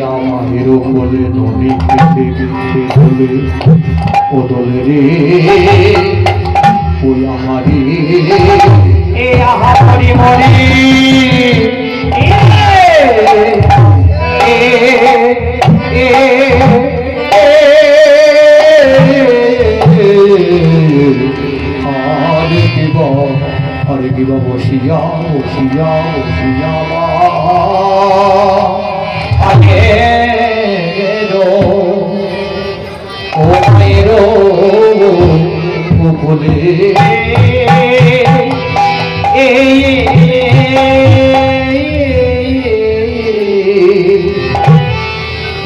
আমাদের বলে নদী কেটে কেটে বলে ও দলে রে ওই আমারি এ আহারি মরি আরে কিবা বসিয়া বসিয়া বসিয়া আগে ও মায়ের বলে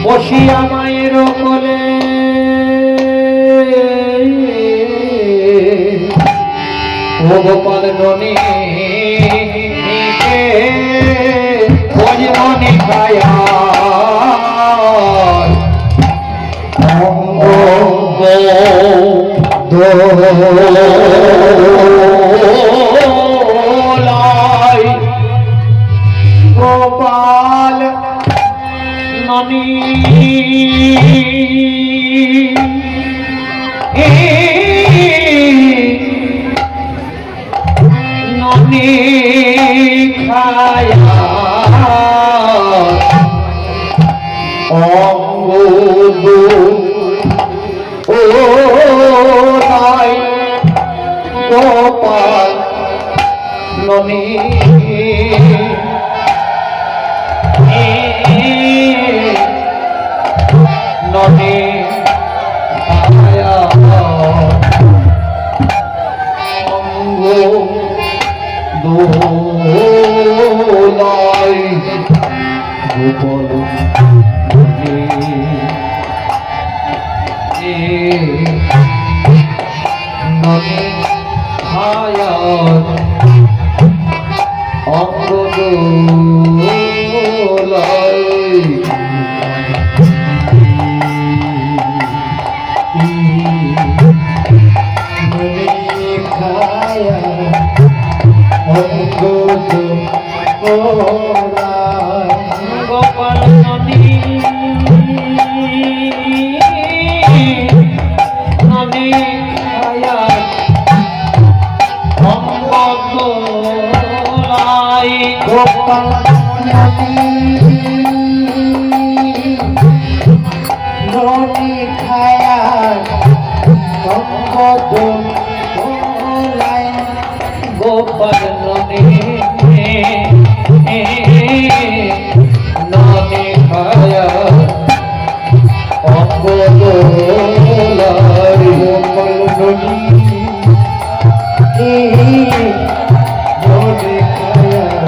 বসিয়া মায়ের কোলে ও গোপাল ননি মনি খায়া গোপাল ননি ননি খায়া অঙ্গ ও নাই গোপাল ননি ননি খায়া অঙ্গ দোলাই গোপাল ননি খায়ার অঙ্গ দোলাই ননি খায়ার অঙ্গ দোলাই গোপাল ননি ননি খায়ার অঙ্গ দোলাই গোপাল ননি ননি খায়ার অঙ্গ দোলাই গোপাল ননি ননি খায়ার অঙ্গ দোলাই গোপাল ননি ননি খায়ার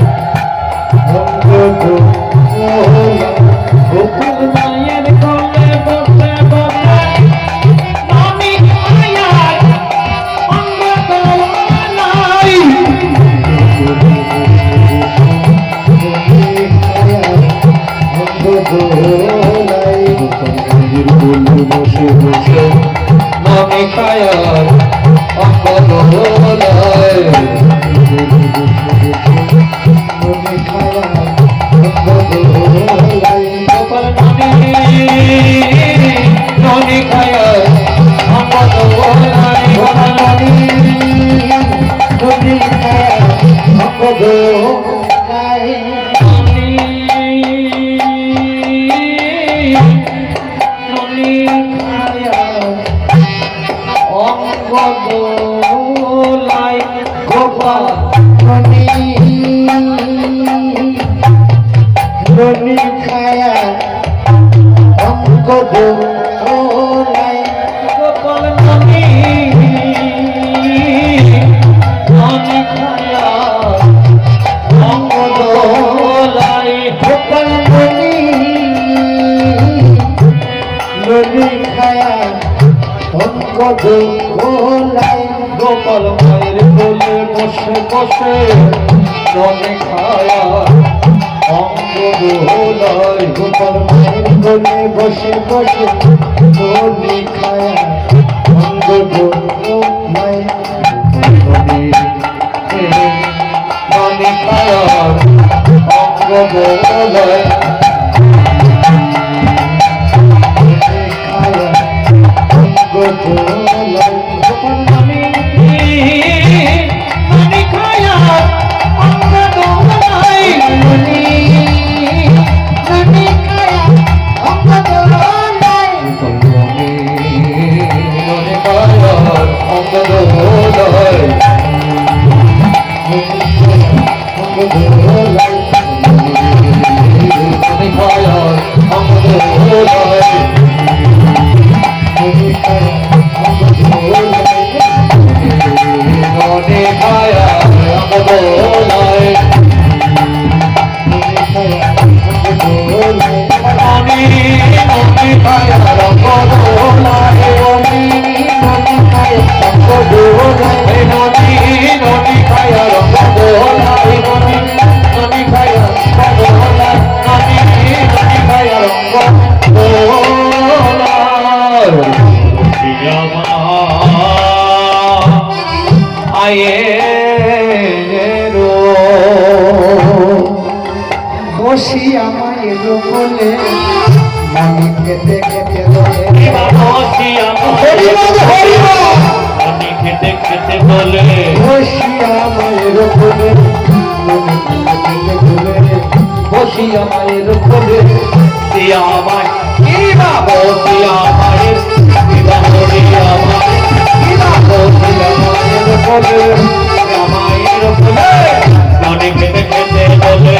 অঙ্গ দোলাই গোকুল মায়ের কোলে বসে বসে ননি খায়ার অঙ্গ দোলাই বসে বসে ননি খায়ার অঙ্গ দোলাই ননি খায়ার অঙ্গ দোলাই গোপাল ননি ননি খায়ার অঙ্গ দোলাই গোপাল ননি ননি খায়ার অঙ্গ দোলাই ননি খায়ার অঙ্গ দোলাই গোপাল ননি ননি খায়ার অঙ্গ দোলাই গোপাল ননি ননি খায়ার অঙ্গ দোলাই গোপাল ননি ননি খায়ার অঙ্গ দোলাই গোপাল মায়ের কোলে বসে বসে ননি খায়ার অঙ্গ দোলাই গোপাল মায়ের কোলে বসে বসে ননি খায়ার অঙ্গ দোলাই ননি ননি খায়ার অঙ্গ দোলাই বসিয়া মায়ের কোলে মনি খেতে খেতে বলে খেতে খেতে বলে বসিয়া মায়ের কোলে মনি খেতে খেতে বলে বসিয়া মায়ের কোলে দিয়া মায় কিবা বসিয়া মায়ের কিবা বসিয়া মায়ের কিবা বসিয়া মায়ের কোলে মায়ের কোলে মনে খেতে খেতে বলে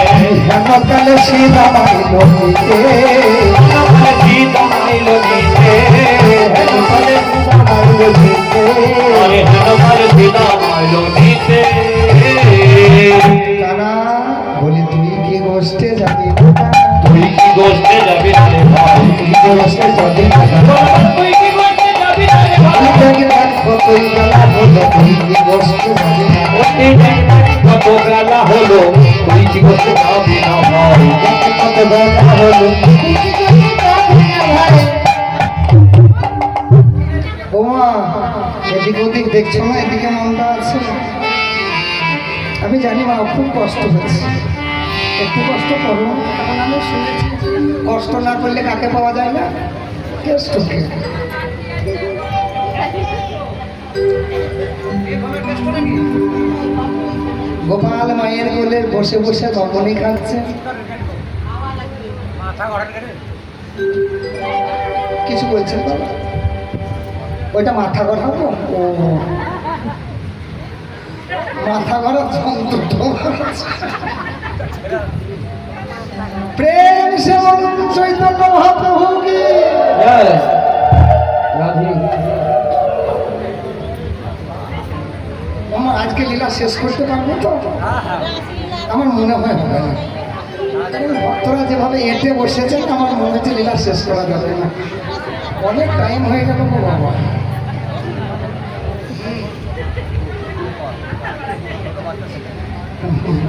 হেমকালে সীতা মাইল নিতে সীতা মাইল নিতে হেমকালে সীতা মাইল নিতে আরে হেমকালে সীতা মাইল নিতে তারা বলি তুই কি গোষ্ঠে যাবি তুই কি গোষ্ঠে যাবি রে ভাই তুই কি গোষ্ঠে যাবি তুই কি গোষ্ঠে যাবি রে ভাই কতই বেলা হলো তুই কি গোষ্ঠে যাবি কত বেলা হলো তুই কি গোষ্ঠে যাবি না ভাই কত বেলা হলো ওমা এদিক ওদিক দেখছো না এদিকে মনটা আছে আমি জানি মা খুব কষ্ট হচ্ছে একটু কষ্ট করো কষ্ট না করলে কাকে পাওয়া যায় না কেষ্টকে গোপাল মায়ের কোলে বসে বসে তখনই খাচ্ছে কিছু বলছেন বাবা ওইটা মাথা গড়াবো ও মাথা গড়া প্রেম সে চৈতন্য মহাপ্রভু কি আমার আজকে লীলা শেষ করতে পারবো তো আমার মনে হয় হবে না ভক্তরা যেভাবে এঁটে বসেছেন আমার মনে হচ্ছে লীলা শেষ করা যাবে না অনেক টাইম হয়ে গেল গো বাবা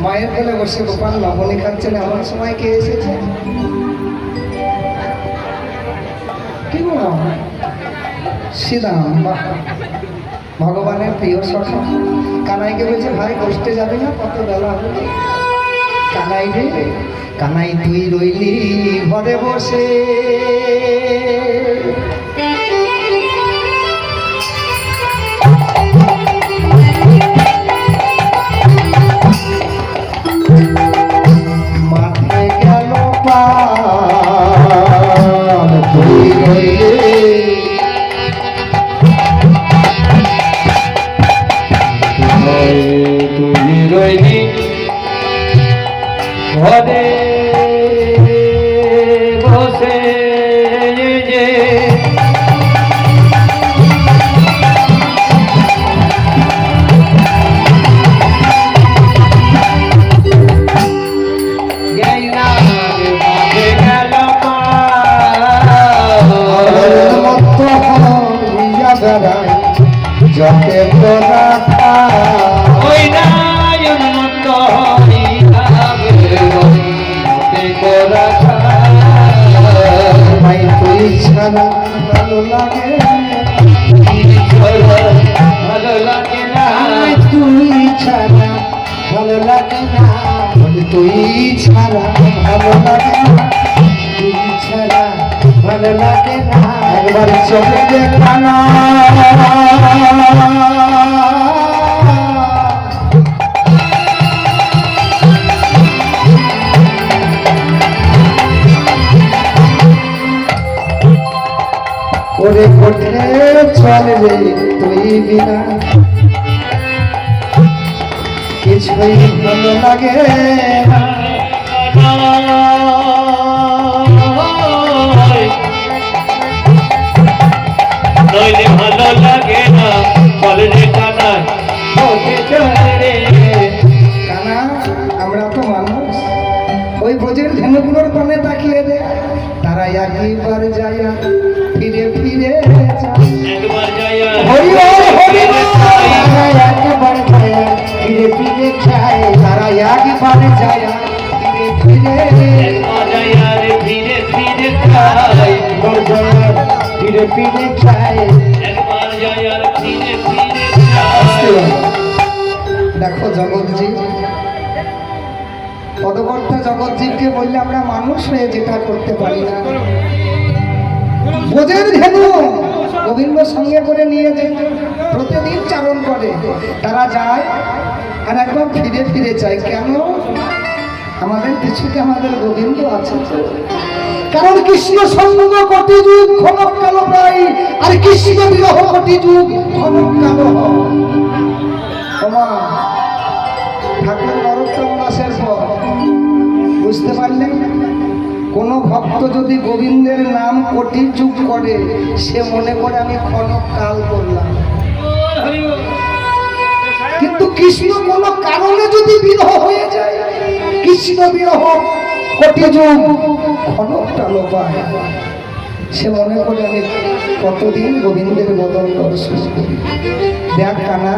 মায়ের কোলে বসে গোপাল লবণী খাচ্ছেন এমন সময় কে এসেছে কি গো শ্রীরাম বাহ ভগবানের প্রিয় সখা কানাইকে বলছে ভাই কষ্টে যাবে না কত বেলা হলো কানাই রে কানাই তুই রইলি ঘরে বসে মাঠে গেল পাল তুই রইলি তুই রইলি ঘরে বসে যে যতে তোরা ওই নাই উন্মত্ত ভাই তুই ছাড়া ভালো লাগে ভালো লাগে না তুই ছাড়া ভালো লাগে না তুই ছাড়া ভালো লাগে না তুই ছাড়া ভালো লাগে না একবার চোখে দেখানা ওরে কোঠে চলে রে তুই বিনা কিছুই ভালো লাগে না তারা একবার যায় ফিরে ফিরে একবার যায়া হরি বল হরি বল তারা একবার যায় ফিরে ফিরে যায় তারা একবার যায় ফিরে ফিরে একবার যায়া রে ফিরে ফিরে খাই একবার যায় ফিরে ফিরে যায় একবার যায়া রে ফিরে ফিরে খাই দেখো জগৎজীব পদকর্তা জগৎজীবকে বললে আমরা মানুষ হয়ে যেটা করতে পারি না বোঝের ধেনু গোবিন্দ সঙ্গে করে নিয়ে যে প্রতিদিন চারণ করে তারা যায় আর একবার ফিরে ফিরে যায় কেন আমাদের কিছুতে আমাদের গোবিন্দ আছে তো। কারণ কৃষ্ণ সঙ্গ কোটি যুগ ক্ষণক কালো প্রায় আর কৃষ্ণ বিরহ কোটি যুগ ক্ষণক কালো ঠাকুর নরোত্তম দাসের পর বুঝতে পারলেন কোন ভক্ত যদি গোবিন্দের নাম কোটি যুগ করে সে মনে করে আমি ক্ষণক কাল করলাম কিন্তু কৃষ্ণ কোন কারণে যদি বিরহ হয়ে যায় কৃষ্ণ বিরহ কোটি যুগ ক্ষণক কাল পায় সে মনে করে আমি কতদিন গোবিন্দের বদল দর্শন করি দেখ কানা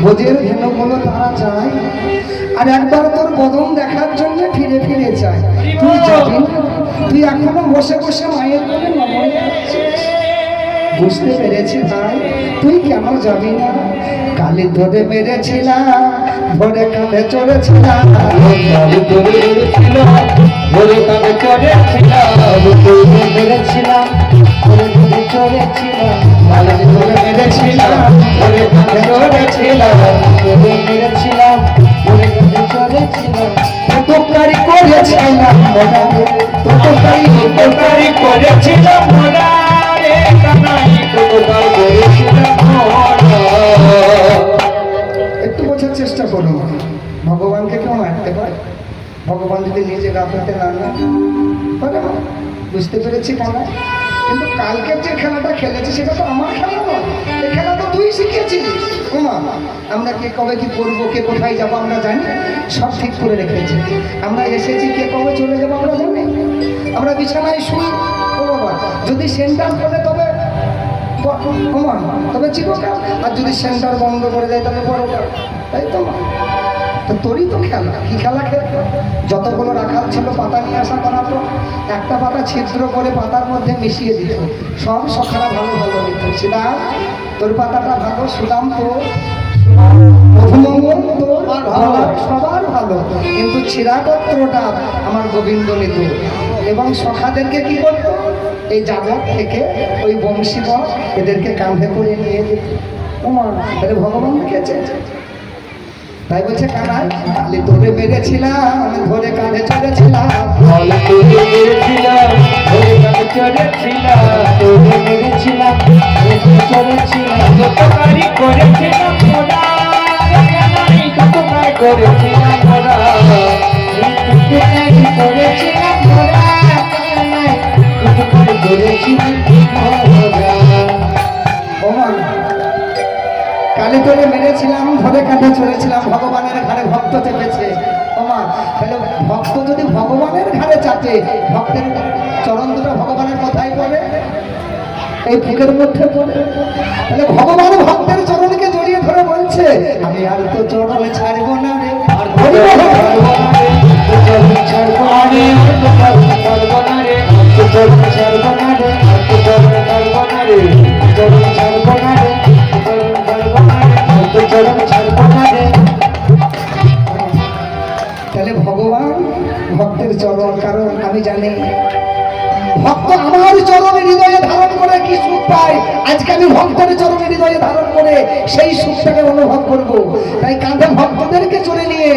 বোঝের ধেনুগুলো তারা চায় আর একবার তোর বদন দেখার জন্য ফিরে ফিরে যায় তুই যাবি না তুই এখনো বসে বসে মায়ের কোলে নমন করছিস বুঝতে পেরেছি তাই তুই কেন যাবি না কালি ধরে মেরেছিলাম ধরে কাঁধে চড়েছিলাম কালি ধরে মেরেছিলাম ধরে কাঁধে চড়েছিলাম মেরেছিলাম ধরে ধরে চড়েছিলাম কালি ধরে মেরেছিলাম ধরে কাঁধে চড়েছিলাম ধরে মেরেছিলাম ধরে কাঁধে চড়েছিলাম তোকারি করেছিলাম মোড়ারে তোকারি করেছিলাম মোড়ারে কানাই তোকারি করেছিলাম মোড়া একটু বোঝার চেষ্টা করো ভগবানকে কেউ মারতে পারে ভগবান যদি নিজে রাখতে না পারে বুঝতে পেরেছি কেন কিন্তু কালকে যে খেলাটা খেলেছি সেটা তো আমার খেলা নয় এই খেলা তো তুই শিখিয়েছিস ওমা আমরা কে কবে কি করবো কে কোথায় যাবো আমরা জানি সব ঠিক করে রেখেছি আমরা এসেছি কে কবে চলে যাবো আমরা জানি আমরা বিছানায় শুই ও বাবা যদি সেন্টার করে তবে ওমা তবে চিরকাল আর যদি সেন্টার বন্ধ করে দেয় তবে বড়কাল তাই তো তো তোরই তো খেলা কি খেলা খেলতো যতগুলো রাখাল ছিল পাতা নিয়ে আসা করাতো একটা পাতা ছিদ্র করে পাতার মধ্যে মিশিয়ে দিত সব সখারা ভালো ভালো নিত সেটা তোর পাতাটা ভালো সুদাম তো মধুমঙ্গল তোর ভালো সবার ভালো কিন্তু ছিড়াপত্রটা আমার গোবিন্দ নিত এবং সখাদেরকে কি করতো এই জাগর থেকে ওই বংশীবর এদেরকে কাঁধে করে নিয়ে যেত ওমা তাহলে ভগবান দেখেছে তাই বলছে কানাই কালি ধরে মেরেছিলাম ধরে কাঁধে চড়েছিলাম ধরে কাঁধে চড়েছিলাম ধরে মেরেছিলাম চড়েছিলাম তোকারি করেছিলাম মোরা কানাই তোকারি করেছিলাম মোরা তোকারি করেছিলাম মোরা কানাই তোকারি করেছিলাম মোরা ওমা কালি ধরে মেরেছিলাম ধরে কাঁধে চড়েছিলাম ভগবানের ঘাড়ে ভক্ত চেপেছে ওমা তাহলে ভক্ত যদি ভগবানের ঘাড়ে চাপে ভক্তের চরণ দুটো ভগবানের কোথায় পড়ে এই বুকের মধ্যে পড়ে তাহলে ভগবান ভক্তের চরণকে জড়িয়ে ধরে বলছে আমি আর তো চরণ ছাড়বো না রে আর ছাড়বো না রে ছাড়বো না রে চরণ ছাড়বো না রে চরণ ছাড়বো না রে চরণ ছাড়বো না রে তাহলে ভগবান ভক্তের চরণ কারণ আমি জানি ভক্ত আমার চরণে হৃদয়ে ধারণ করে কি সুখ পায় আজকে আমি ভক্তের চরণে হৃদয়ে ধারণ করে সেই সুখটাকে অনুভব করব তাই কাঁধে ভক্তদেরকে চলে নিয়ে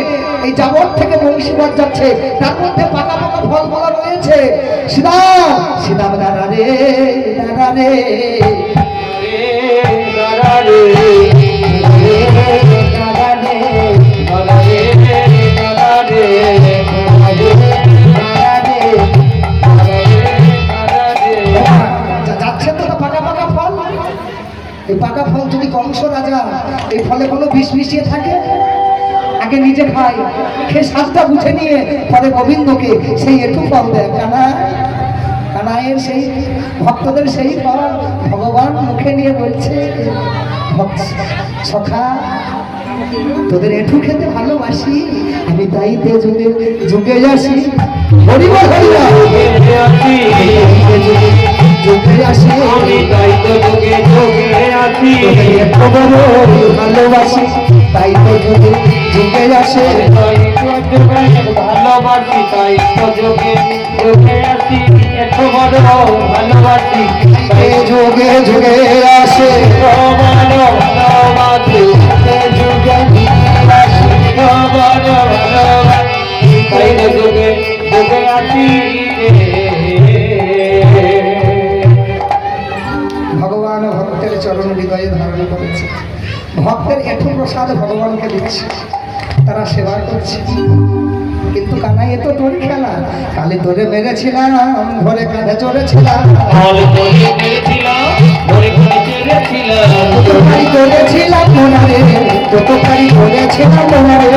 এই জাবর থেকে বংশীবর যাচ্ছে তার মধ্যে পাকা পাকা ফল ফলা রয়েছে শ্রীরাম শ্রীরাম দাদা রে দাদা রে দাদা রে যাচ্ছে তো পাকা পাকা ফল এই পাকা ফল যদি কংস রাজা এই ফলে কোনো বিষ মিশিয়ে থাকে আগে নিজে খায় খেয়ে স্বাদটা বুঝে নিয়ে পরে গোবিন্দকে সেই একটু ফল দেয় কানা কানাইয়ের সেই ভক্তদের সেই পর ভগবান মুখে নিয়ে বলছে, সখা তোদের এঠু খেতে ভালোবাসি, আমি তাই তে যুগে যুগে আসি, হরিবল হরিবল যুগে আসি, আমি তাই তো যুগে যুগে আছি, এত বড় ভালোবাসি, তাই তো যুগে যুগে আসে, ভালোবাসি তাই তো যুগে যুগে আছি, এত বড় ভালোবাসি যুগে যুগে আসে, ভালোবাসি যুগে আসি, তাই তো যুগে যুগে আছি। ভগবান ভক্তের চরণ হৃদয়ে ধারণ করেছে, ভক্তের এত প্রসাদ ভগবানকে দিচ্ছে, তারা সেবা করছে। কিন্তু কানাই এ তো তোর খেলা, কালে তোরে মেরেছিলাম, ঘরে কাঁধে চড়েছিলাম, তোতকারি করেছিলাম মোনারে, তোতকারি করেছিলাম মোনারে,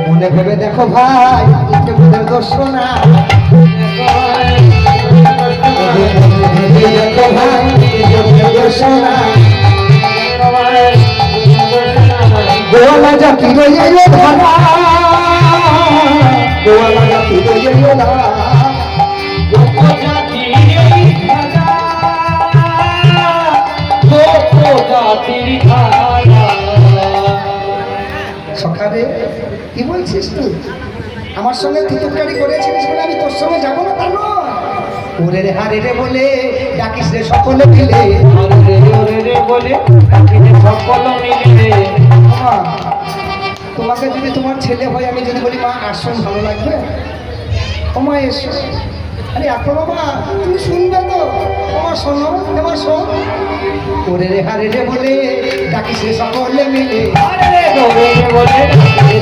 মনে ভেবে দেখো ভাই, তোদের দোষ না, দেখো ভাই, তোদের দোষ না, গোয়ালা জাতি রয়ে ধরা, গোয়ালা জাতি রয়ে ধরা, সখারে কি বলছিস তুই? আমার সঙ্গে তুতুকারি করেছিলিস বলে আমি তোর সঙ্গে যাবো না তা নয়। ওরে রে হারে রে বলে ডাকিস রে সকলে মিলে, বলে সকল মিলে। মা, তোমাকে যদি তোমার ছেলে হয়, আমি যদি বলি মা আসুন ভালো লাগবে, ও মা এসো, আরে এখন বাবা তুমি শুনবে তো, আমার শোনো, আমার শোন, ওরে রে হারে রে বলে ডাকিস রে সকলে মিলে, বলে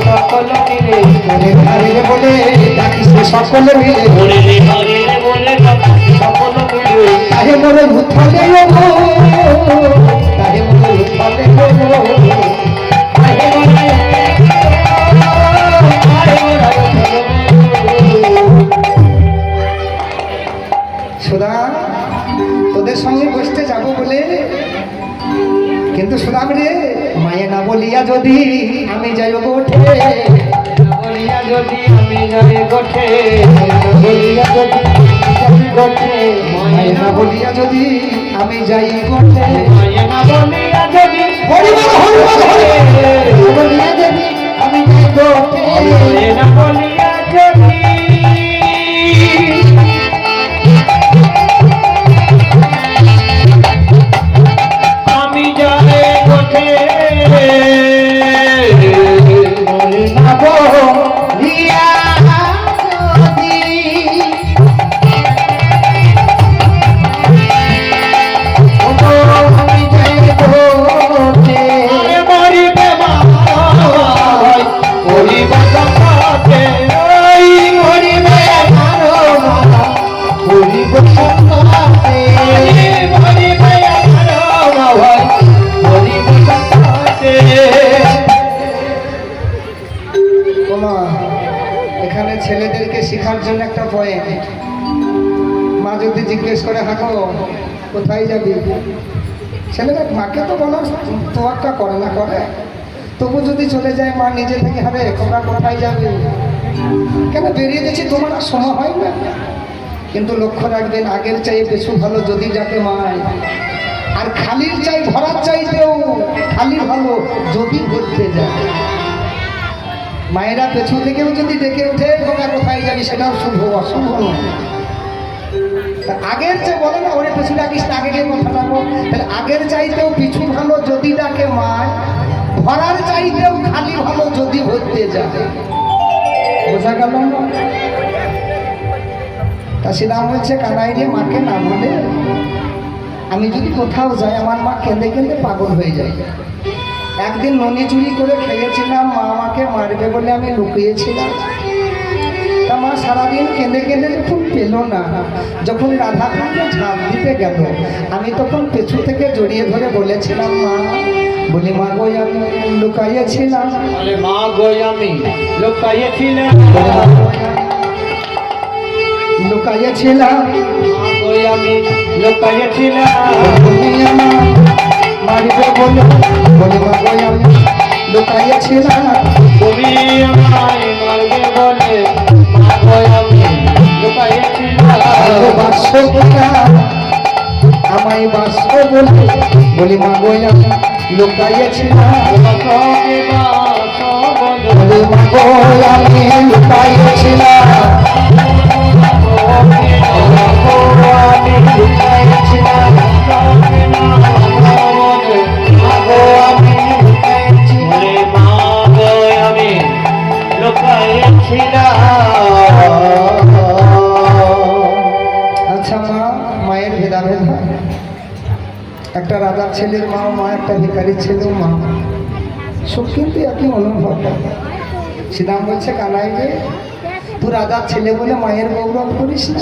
সকল মিলে, ওরে হারে রে বলে ডাকিস রে সকলে মিলে, বলে সকল মিলে। তাহে মোরে ভূতলে গো, তাহে মোরে ভূতলে গো, সুদা তোদের সঙ্গে বসতে যাব বলে, কিন্তু সুদাম রে মায়ে না বলিয়া যদি আমি যাই গোঠে, বলিয়া যদি আমি যাই গোঠে, বলিয়া যদি গোঠে, মায়ে না বলিয়া যদি আমি যাই গোঠে, মায়া না বলিয়া যদি হরিবল হরিবল হরিবল বলিয়া যদি আমি যাই গোঠে, মায়া না বলিয়া যদি আমি যাই গোঠে, না বলিয়া যদি আমি যাই গোঠে, মরিবে মায় মরিবে সঙ্গে, মরিবে আমারো মাতা, মরিবে সন্তানে, মরিবে আমার ভাই, মরিবে সঙ্গে। ওমা, এখানে ছেলেদেরকে শেখার জন্য একটা পয়েন্ট, মা যদি জিজ্ঞেস করে হাঁকো কোথায় যাবি, ছেলেরা মাকে তো বলার তোয়াক্কা করে না, করে তবু যদি চলে যায় মা নিজে থেকে হবে তোমরা কোথায় যাবে, কেন বেরিয়ে গেছি তোমার আর সময় হয় না। কিন্তু লক্ষ্য রাখবেন, আগের চাই পেছু ভালো যদি যাকে মায়, আর খালির চাই ভরার চাইতেও খালি ভালো যদি ঘুরতে যায়। মায়েরা পেছন থেকেও যদি ডেকে ওঠে তোমরা কোথায় যাবি, সেটাও শুভ অশুভ নয়। তা আগের যে বলে না ওরে পেছু ডাকিস না, আগে গিয়ে কথা রাখো, তাহলে আগের চাইতেও পিছু ভালো যদি ডাকে মায়, ভরার চাইতেও খালি ভালো যদি ভরতে যায়। বোঝা গেল না? তা শ্রীরাম বলছে কানাই রে মাকে না বলে, আমি যদি কোথাও যাই আমার মা কেঁদে কেঁদে পাগল হয়ে যায়। একদিন ননি চুরি করে খেয়েছিলাম, মা আমাকে মারবে বলে আমি লুকিয়েছিলাম, তা মা সারাদিন কেঁদে কেঁদে যখন পেল না, যখন রাধাকান্ত ঝাঁপ দিতে গেল, আমি তখন পেছু থেকে জড়িয়ে ধরে বলেছিলাম মা, বলি মা গো আমি লুকাইয়েছিলাম, বলে মা গো আমি লুকাইয়েছিলাম, লুকাইয়েছিলাম, মা গো আমি লুকাইয়েছিলাম, তুমি আমার মারিবে বলে, বলি মা গো আমি লুকাইয়েছিলাম, তুমি আমায় মারবে বলে মা গো আমি লুকাইয়েছিলাম, ভালোবাসো বলে আমায় বাসো বলে, বলি মা গো আমি লুকাইয়েছিলাম, বলি মা গো আমি লুকাইয়েছিলাম, আচ্ছা মা, মায়ের ভেদাভেদ হয়। একটা রাজার ছেলের মা, মা একটা ভিখারির ছেলেও মা, সব কিন্তু একই অনুভব। শ্রীরাম বলছে কানাই রে, তুই রাজার ছেলে বলে মায়ের গৌরব করিস না,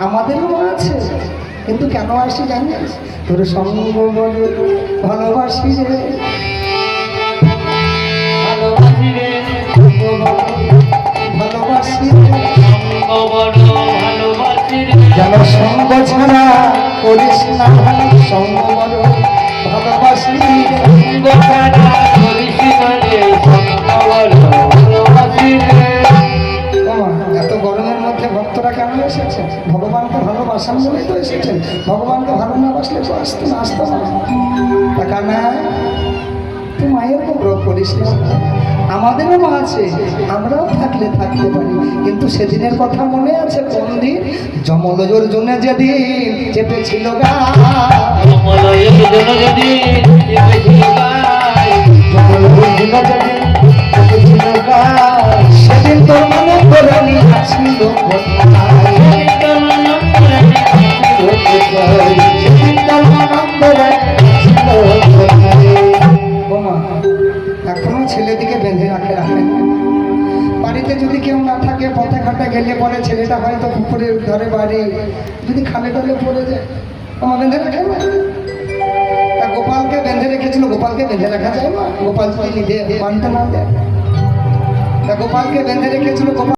আমাদেরও মা আছে, কিন্তু কেন আসি জানিস, তোর সঙ্গ বলে ভালোবাসি রে, ভালোবাসি রে, ভালোবাসি রে, ভালোবাসি রে, যেন সঙ্গ ছাড়া করিস না, সঙ্গ বড় ভালোবাসি রে, সঙ্গ ছাড়া করিস না রে, সঙ্গ বড় ভালোবাসি রে। ওমা, এত গরমের মধ্যে ভক্তরা কেন এসেছে? ভগবানকে ভালোবাসার বলেই তো এসেছেন। ভগবানকে ভালো না বাসলে তো আসতো না, আসতো না। টাকা না, তুই মায়ের গৌরব করিস না, আমাদেরও মা আছে, আমরাও থাকলে থাকতে পারি, কিন্তু সেদিনের কথা মনে আছে? কোন দিন? যমলোজর জন্য যেদিন চেপেছিল গা, কমলয়ের জন্য যদি চেপেছিল গায়ে, যমলোজর জন্য যেদিন চেপেছিল গা, সেদিন তোর মনে করে নিয়েছিল কোথায়, সেদিন তোর মনে করে ছিল কোথায়। বোমা, এখনো ছেলেদিকে বেঁধে রাখে রাখে না। বাড়িতে যদি কেউ না থাকে, পথে ঘাটে গেলে পরে ছেলেটা হয়তো পুকুরের ধারে বাড়ি, যদি খালে টালে পড়ে যায়, আমার বেঁধে রাখে না। তা গোপালকে বেঁধে রেখেছিল, গোপালকে বেঁধে রাখা যায় না? গোপাল নিজে মানতে না দেয়। তা গোপালকে বেঁধে রেখেছিল, গোপাল